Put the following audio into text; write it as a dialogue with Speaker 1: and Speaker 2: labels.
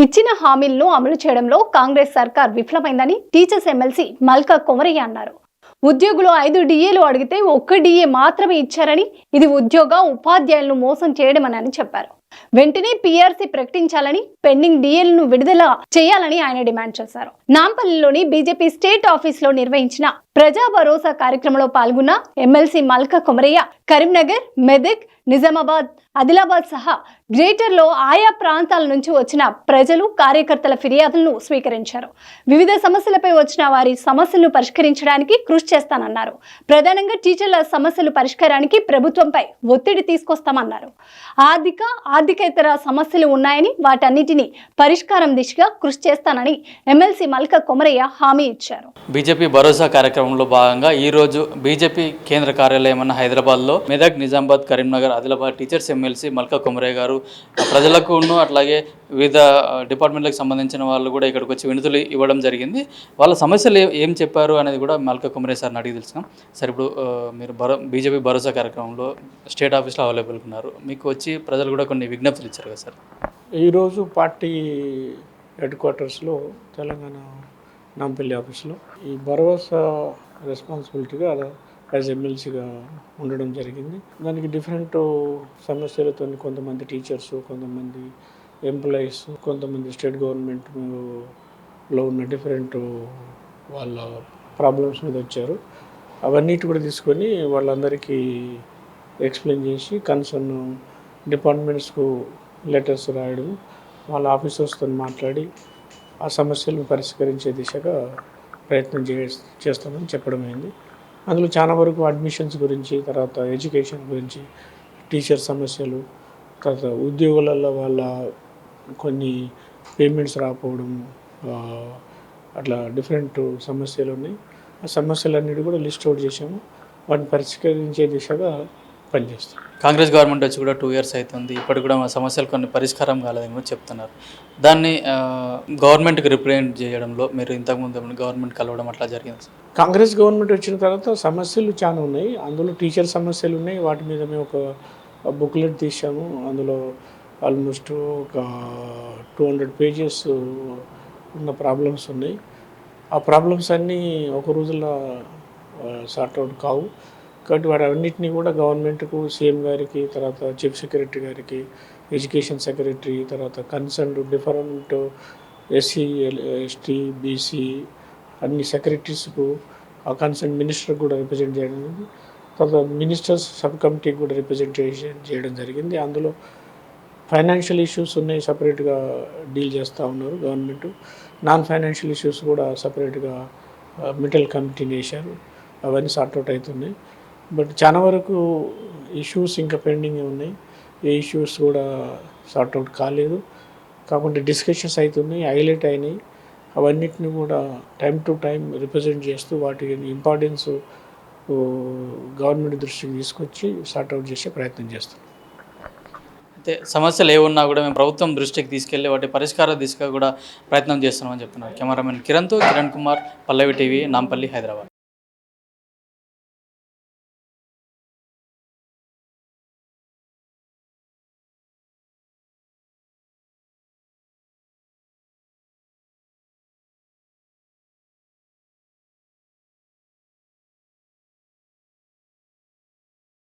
Speaker 1: ఇచ్చిన హామీలను అమలు చేయడంలో కాంగ్రెస్ సర్కార్ విఫలమైందని టీచర్స్ ఎమ్మెల్సీ మల్కా కొమరయ్య అన్నారు. ఉద్యోగులు 5 డిఏలు అడిగితే 1 డిఏ మాత్రమే ఇచ్చారని, ఇది ఉద్యోగ ఉపాధ్యాయులను మోసం చేయడమని చెప్పారు. వెంటనే పీఆర్సీ ప్రకటించాలని, పెండింగ్ డిఏలను విడుదల చేయాలని ఆయన డిమాండ్ చేశారు. నాంపల్లిలోని బీజేపీ స్టేట్ ఆఫీసులో నిర్వహించిన ప్రజా భరోసా కార్యక్రమంలో పాల్గొన్న ఎమ్మెల్సీ మల్కా కొమరయ్య కరీంనగర్, మెదక్, నిజామాబాద్, ఆదిలాబాద్ సహా గ్రేటర్లో ఆయా ప్రాంతాల నుంచి వచ్చిన ప్రజలు, కార్యకర్తల ఫిర్యాదులను స్వీకరించారు. వివిధ సమస్యలపై వచ్చిన వారి సమస్యలను పరిష్కరించడానికి కృషి చేస్తానన్నారు. ప్రధానంగా టీచర్ల సమస్యల పరిష్కారానికి ప్రభుత్వంపై ఒత్తిడి తీసుకొస్తామన్నారు. ఆర్థికేతర సమస్యలు ఉన్నాయని, వాటన్నిటిని పరిష్కారం దిశగా కృషి చేస్తానని ఎమ్మెల్సీ మల్కా కొమరయ్య హామీ ఇచ్చారు.
Speaker 2: బీజేపీ భరోసా కార్యక్రమంలో భాగంగా ఈరోజు బీజేపీ కేంద్ర కార్యాలయం అన్న హైదరాబాద్లో మెదక్, నిజామాబాద్, కరీంనగర్, ఆదిలాబాద్ టీచర్స్ ఎమ్మెల్సీ మల్కా కొమరయ్య గారు ప్రజలకు అట్లాగే వివిధ డిపార్ట్మెంట్లకు సంబంధించిన వాళ్ళు కూడా ఇక్కడికి వచ్చి వినతులు ఇవ్వడం జరిగింది. వాళ్ళ సమస్యలు ఏం చెప్పారు అనేది కూడా మల్కా కొమరయ్య సార్ని అడిగి తెలుసుకున్నాం. సార్, ఇప్పుడు మీరు బీజేపీ భరోసా కార్యక్రమంలో స్టేట్ ఆఫీస్లో అవైలబుల్గా ఉన్నారు. మీకు వచ్చి ప్రజలు కూడా కొన్ని విజ్ఞప్తులు ఇచ్చారు కదా సార్?
Speaker 3: ఈరోజు పార్టీ హెడ్ క్వార్టర్స్లో తెలంగాణ నాంపల్లి ఆఫీస్లో ఈ భరోసా రెస్పాన్సిబిలిటీగా యాజ్ ఎమ్మెల్సీగా ఉండడం జరిగింది. దానికి డిఫరెంట్ సమస్యలతో కొంతమంది టీచర్స్, కొంతమంది ఎంప్లాయీస్, కొంతమంది స్టేట్ గవర్నమెంట్లో ఉన్న డిఫరెంట్ వాళ్ళ ప్రాబ్లమ్స్ మీద వచ్చారు. అవన్నిటి కూడా తీసుకొని వాళ్ళందరికీ ఎక్స్ప్లెయిన్ చేసి కన్సర్న్ డిపార్ట్మెంట్స్కు లెటర్స్ రాయడం, వాళ్ళ ఆఫీసర్స్తో మాట్లాడి ఆ సమస్యలను పరిష్కరించే దిశగా ప్రయత్నం చేస్తామని చెప్పడం అయింది. అందులో చాలా వరకు అడ్మిషన్స్ గురించి, తర్వాత ఎడ్యుకేషన్ గురించి, టీచర్ సమస్యలు, తర్వాత ఉద్యోగులలో వాళ్ళ కొన్ని పేమెంట్స్ రాకపోవడం, అట్లా డిఫరెంట్ సమస్యలు ఉన్నాయి. ఆ సమస్యలన్నిటి కూడా లిస్ట్ అవుట్ చేసాము. వాటిని పరిష్కరించే దిశగా పనిచేస్తాం.
Speaker 2: కాంగ్రెస్ గవర్నమెంట్ వచ్చి కూడా 2 years అవుతుంది. ఇప్పటికి కూడా మా సమస్యలు కొన్ని పరిష్కారం కాలేదని కూడా చెప్తున్నారు. దాన్ని గవర్నమెంట్కి రిప్రజెంట్ చేయడంలో మీరు ఇంతకుముందు గవర్నమెంట్ కలవడం అట్లా జరిగింది సార్?
Speaker 3: కాంగ్రెస్ గవర్నమెంట్ వచ్చిన తర్వాత సమస్యలు చాలా ఉన్నాయి. అందులో టీచర్ సమస్యలు ఉన్నాయి. వాటి మీద మేము ఒక బుక్లెట్ తీసాము. అందులో ఆల్మోస్ట్ ఒక 200 pages ఉన్న ప్రాబ్లమ్స్ ఉన్నాయి. ఆ ప్రాబ్లమ్స్ అన్నీ ఒక రోజులో సార్ట్అవుట్ కావు. కాబట్టి వాటి అన్నింటినీ కూడా గవర్నమెంట్కు, సీఎం గారికి, తర్వాత చీఫ్ సెక్రటరీ గారికి, ఎడ్యుకేషన్ సెక్రటరీ, తర్వాత concern different SC, ST, BC అన్ని సెక్రటరీస్కు, ఆ కన్సర్న్ మినిస్టర్ కూడా రిప్రజెంట్ చేయడం జరిగింది. తర్వాత మినిస్టర్స్ సబ్ కమిటీకి కూడా రిప్రజెంటేషన్ చేయడం జరిగింది. అందులో ఫైనాన్షియల్ ఇష్యూస్ ఉన్నాయి, సపరేట్గా డీల్ చేస్తూ ఉన్నారు గవర్నమెంట్. నాన్ ఫైనాన్షియల్ ఇష్యూస్ కూడా సపరేట్గా మిడిల్ కమిటీని వేశారు. అవన్నీ సార్ట్అవుట్ అవుతున్నాయి. బట్ చాలా వరకు ఇష్యూస్ ఇంకా పెండింగ్ ఉన్నాయి. ఏ ఇష్యూస్ కూడా సార్ట్అవుట్ కాలేదు. కాకుండా డిస్కషన్స్ అవుతున్నాయి, హైలైట్ అయినాయి. అవన్నిటిని కూడా టైం టు టైం రిప్రజెంట్ చేస్తూ వాటి ఇంపార్టెన్స్ గవర్నమెంట్ దృష్టికి తీసుకొచ్చి సార్ట్అవుట్ చేసే ప్రయత్నం చేస్తాం.
Speaker 2: అయితే సమస్యలు ఏమున్నా కూడా మేము ప్రభుత్వం దృష్టికి తీసుకెళ్ళి వాటి పరిష్కార దిశగా కూడా ప్రయత్నం చేస్తున్నామని చెప్తున్నారు. కెమెరామెన్ కిరణ్ కుమార్, పల్లవి టీవీ, నాంపల్లి, హైదరాబాద్.